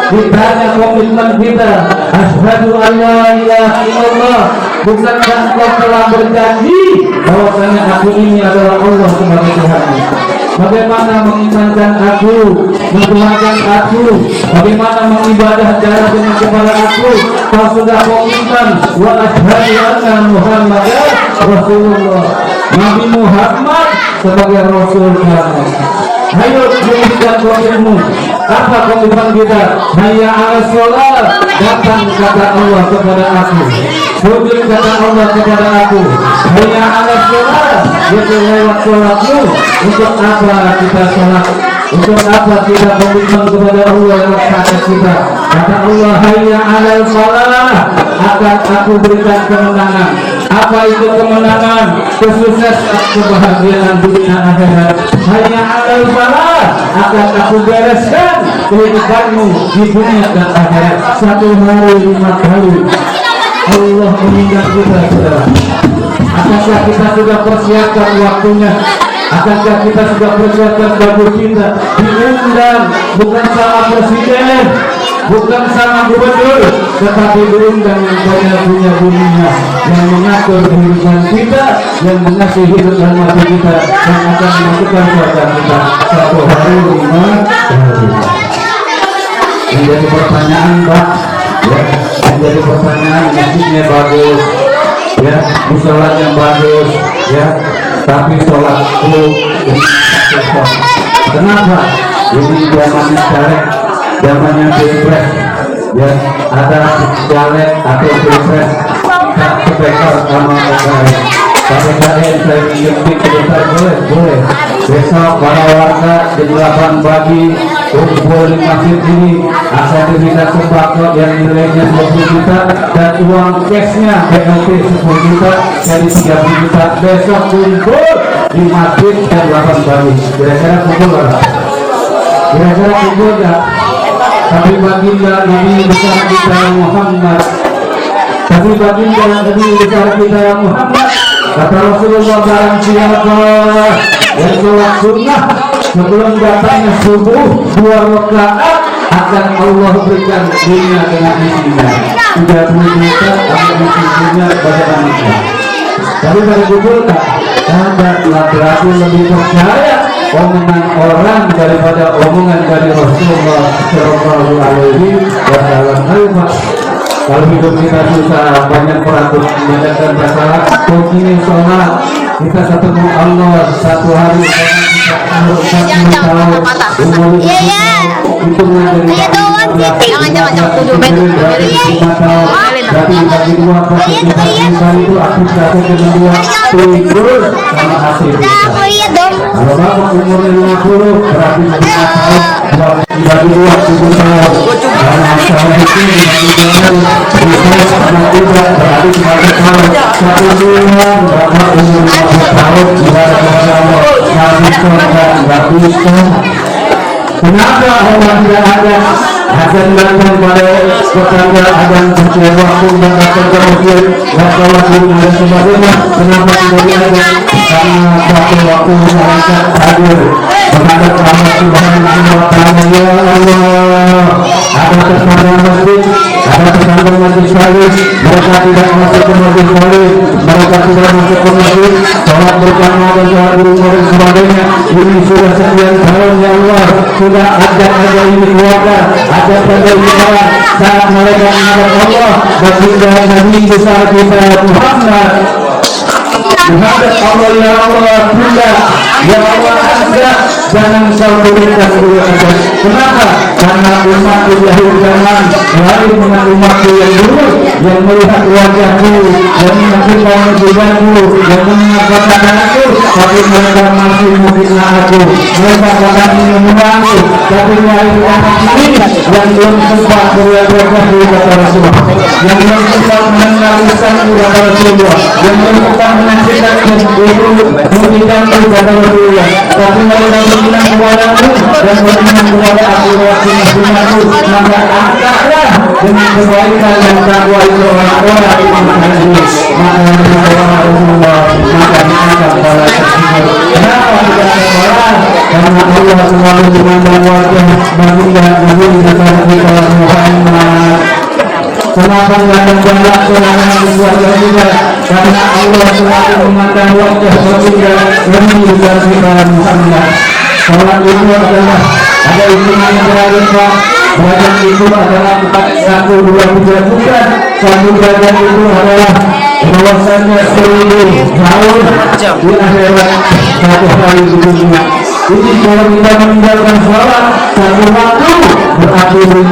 Ditanya komitmen kita, asyhadu an la ilaha illallah, bukankah engkau telah berjanji bahwasanya aku ini adalah Allah sebagai Tuhan? Bagaimana mengimankan aku, mentuhankan aku, bagaimana mengibadah cara dengan kepada aku? Kau sudah komitmen wa asyhadu anna Muhammadan Rasulullah, Nabi Muhammad sebagai Rasul kamu. Ayo berikan komitmenmu. Apa komitmen kita? Hayya 'alas shalah, datang kata Allah kepada aku. Sujud kata Allah kepada aku. Hayya 'alas shalah, yaitu lewat sholatmu. Untuk apa kita sholat? Untuk apa kita komitmen kepada Allah lewat saat kita? Kata Allah, hayya 'alal falah, akan aku berikan kemenangan. Apa itu kemenangan? Kesuksesan, kebahagiaan dunia akhirat. Hayya 'alal falah, akan aku bereskan kehidupanmu di dunia dan akhirat. Satu hari 5 kali Allah mengundang kita, saudara. Akankah kita sudah persiapkan waktunya? Akankah kita sudah persiapkan baju kita? Diundang bukan sama presiden, bukan sama gubernur, tetapi diundang yang banyak punya dunia, yang mengatur kehidupan kita, yang mengasih hidup dan mati kita, yang akan memasukkan surga kita. Satu hari 5 kali. Menjadi pertanyaan, Pak, ya, menjadi pertanyaan, masjidnya bagus, ya, musolanya bagus, ya, tapi sholatku kenapa? Ini zamannya caleg, zamannya pilpres, ya, ada caleg atau pilpres tak kebekal sama PKN. PKN saya menyebut besar boleh. Besok para warga di 8 pagi kumpul di masjid ini, sertifikat sembako yang nilainya 20 juta dan uang cashnya PLT 10 juta jadi 30 juta. Besok kumpul di masjid jam 8 pagi. Kira-kira kumpul nggak? Kira-kira kumpul nggak? Tapi baginda Nabi besar kita Muhammad, tapi baginda Nabi besar kita Muhammad, kata Rasulullah, barang siapa yang sholat sunnah sebelum datangnya subuh 2 rakaat akan Allah berikan dunia dengan isinya 30 juta akan isinya pada manusia. Tapi pada kubur tak ada, laki-laki lebih percaya omongan orang daripada omongan dari Rasulullah Shallallahu Alaihi Wasallam. Kalau hidup kita susah, banyak peraturan, banyak masalah, ini sholat kita ketemu Allah satu hari kita umur 40 tahun, umur itu menjadi Jangan tujuh meter. Berarti dibagi dua persen itu aktif 1 dengan 2 timbul sama hasil. Kalau bapak umurnya 50 berarti 5 tahun dibagi 2 timbul tahun. Kalau masalah itu dibagi 2 itu sama 3 berarti 15 tahun. 1 bulan bapak umur 50 tahun ibarat Allah habis surga nggak bisa. Kenapa Allah tidak ada akan datang pada tetangga akan percaya waktu dan datang ke masjid waktu dan sebagainya? Kenapa tidak ada? Karena satu waktu masyarakat hadir menghadap Allah Subhanahu wa Ta'ala. Ya Allah, ada tetangga masjid, ada tetangga masjid salih, mereka tidak masuk ke masjid salih, mereka tidak masuk ke masjid sholat berjamaah dan sholat berumur dan sebagainya. Ini sudah sekian tahun ya Allah, sudah ada ini keluarga, ada pada ibadah saat mereka menghadap Allah baginda Nabi besar kita Muhammad menghadap Allah. Ya Allah, Bunda, ya Allah, Anda jangan kau berikan dulu saja. Kenapa? Karena umatku di akhir zaman lain dengan umatku yang dulu, yang melihat wajahku, yang menyaksikan wajahku, yang mengatakan aku, tapi mereka masih memfitnah aku. Mereka akan mengulangi, tapi lahir anak ini yang belum sempat berwajah di kata Rasulullah, yang belum sempat mengenal lisan kata Rasulullah, yang belum sempat menyaksikan memberikan kepada Rasulullah, tapi mereka beriman kepadamu dan beriman kepada aku Rasulullah. Maka angkatlah dengan kebaikan dan takwa itu orang-orang yang menghaji. Maka Rasulullah maka diangkat pada tersebut. Kenapa tidak ada orang? Karena Allah selalu memandang wajah baginda Nabi besar kita Muhammad. Kenapa datang banyak serangan keluarga kita? Karena Allah selalu memandang wajah baginda Nabi besar kita Muhammad. Sholat itu adalah ada hitungan yang terakhir Pak. Bagian itu adalah 4, 1, 2, 3 bukan. Satu bagian itu adalah bahwasannya 1000 tahun di akhirat, 1 hari di dunia. Ini kalau kita meninggalkan sholat 1 waktu berarti 50.000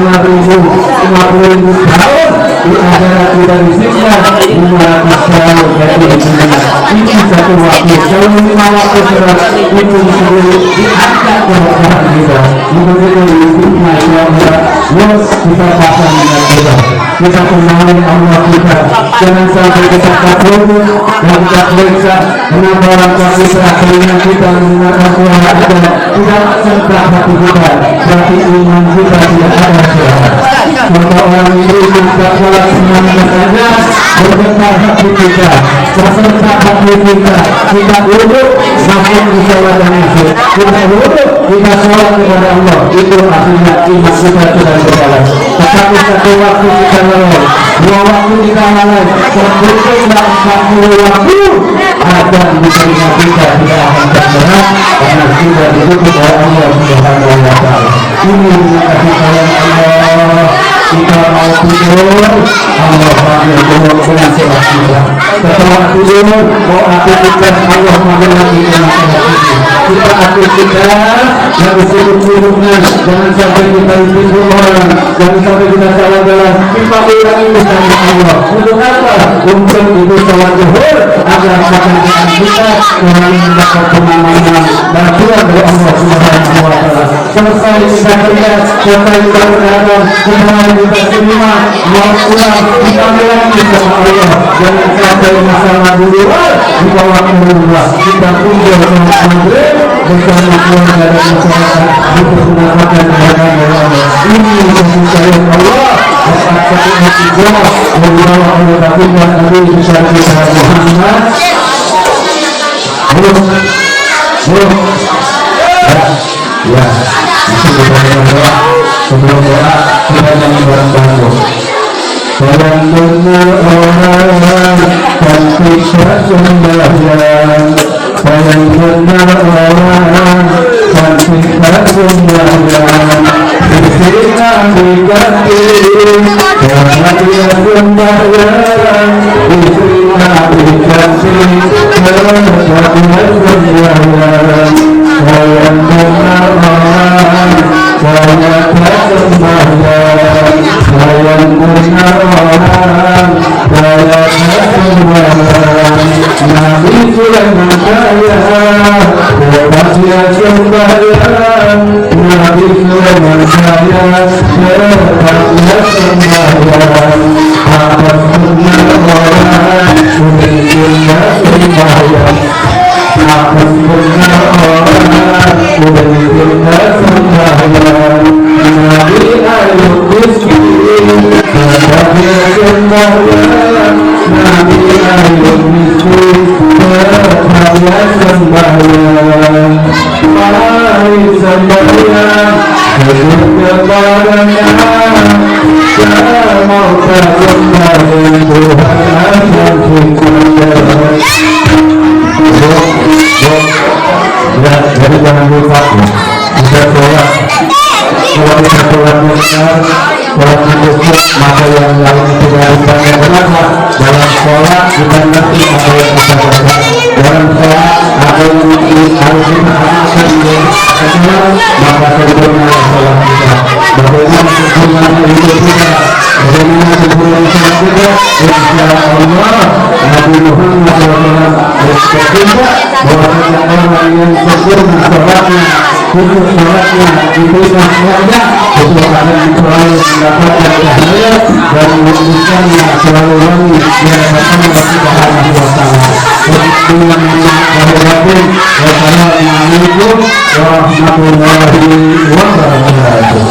tahun di akhirat kita disiksa 500 tahun dari dunia. Ini 1 waktu. Kalau 5 waktu sholat itu sendiri diangkat keberkahan kita. Begitu hidupnya ya Allah, kita pasang dengan kita. Kita kenali Allah kita. Jangan sampai kita takut dan kita periksa. Kenapa orang kita telinga kita mendengarkan suara kita tidak sentak hati kita. Berarti iman kita tidak ada suara. Maka orang itu kita sholat semuanya saja bergetar hati kita, tersentak hati kita. Kita duduk masuk di sholat dan masuk. Kita duduk kita sholat kepada Allah. Itu artinya iman kita sudah berjalan. Tetapi satu waktu kita lalai, 2 waktu kita lalai, terbutuhlah 40 waktu. Ada di telinga kita tidak akan terberat karena sudah ditutup oleh Allah Subhanahu wa Ta'ala. Ini kasih sayang Allah. Kita mau tidur, Allah panggil dulu dengan sholat kita. Setelah tidur, mau aktivitas Allah panggil lagi dengan sholat kita. Kita aktivitas yang disebut hidupnya, jangan sampai kita tidur orang, jangan sampai kita salah jalan. Kita ulangi bersama Allah. Untuk apa? Untuk itu sholat zuhur agar pekerjaan kita selalu mendapat pengamanan dan Tuhan dari Allah Subhanahu wa Ta'ala. Selesai kita kerja, selesai kita berdagang, selesai kita terima, mau pulang kita lagi sama Allah. Jangan sampai masalah dulu di bawah Allah. Kita kumpul dengan maghrib bersama keluarga dan masyarakat untuk mendapatkan kebahagiaan Allah. Ini kasih sayang Allah. Dapat satu hati Allah yang dibawa oleh baginda Nabi besar kita Muhammad. Belum ya masih berdoa. Sebelum doa kita nyanyi bareng-bareng. Sayang benar orang cantik sembahyang. Sayang benar orang cantik sembahyang. Sisinya diganti karena dia sembahyang. Sisinya diganti karena dia sembahyang. Sayang benar orang saya sembahyang. sembahyang tetaplah sembahyang hapus benar orang udah sembahyang hapus benar orang udah sembahyang Nabi ayub miskin tetaplah sembahyang Nabi ayub miskin tetaplah sembahyang mari sembahyang hidup kepadanya jangan mau sembahyang Tuhan akan cinta ya, jadi jangan lupa kita sholat kalau kita sholat benar sholat cukup maka yang lain tidak ditanya kenapa dalam sholat kita ngerti apa yang kita baca dalam sholat apa yang harus kita amalkan di sholat maka sempurna sholat kita bagaimana sempurnanya hidup kita bagaimana sempurnanya sholat kita insya Allah Nabi Muhammad SAW berkata bahwa orang yang sempurna sholatnya khusus sholatnya diberikan kepada itu akan selalu mendapatkan cahaya dan menunjukkannya selalu wangi yang datang dari Subhanahu wa ta'ala. Dengan wassalamualaikum warahmatullahi wabarakatuh.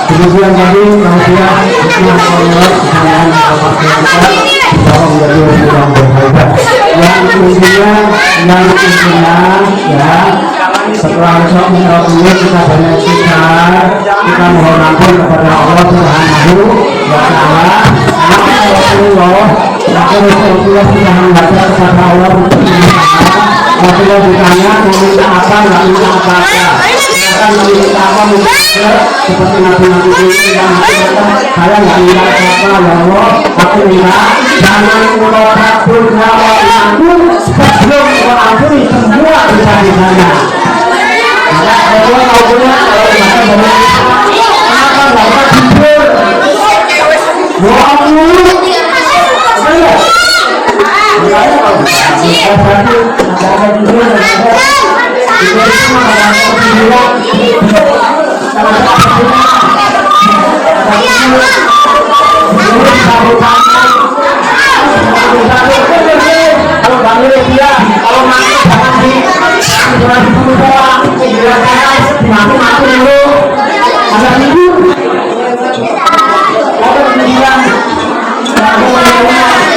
Kemudian tadi manusia Allah kesalahan tolong menjadi orang berhebat. Yang kemudian ya setelah sholat ini kita banyak kita mohon ampun kepada Allah Subhanahu wa ta'ala. Maka Rasulullah sudah membaca kepada Allah Rasulullah ditanya meminta apa nggak minta apa-apa akan meminta apa seperti nabi-nabi ini yang saya nggak minta apa-apa ya Allah aku minta jangan engkau kabul nyawa aku sebelum engkau ampuni semua dosa-dosanya. Maka Allah mau punya kalau bahkan banyak kenapa nggak mau jujur doa aku kalau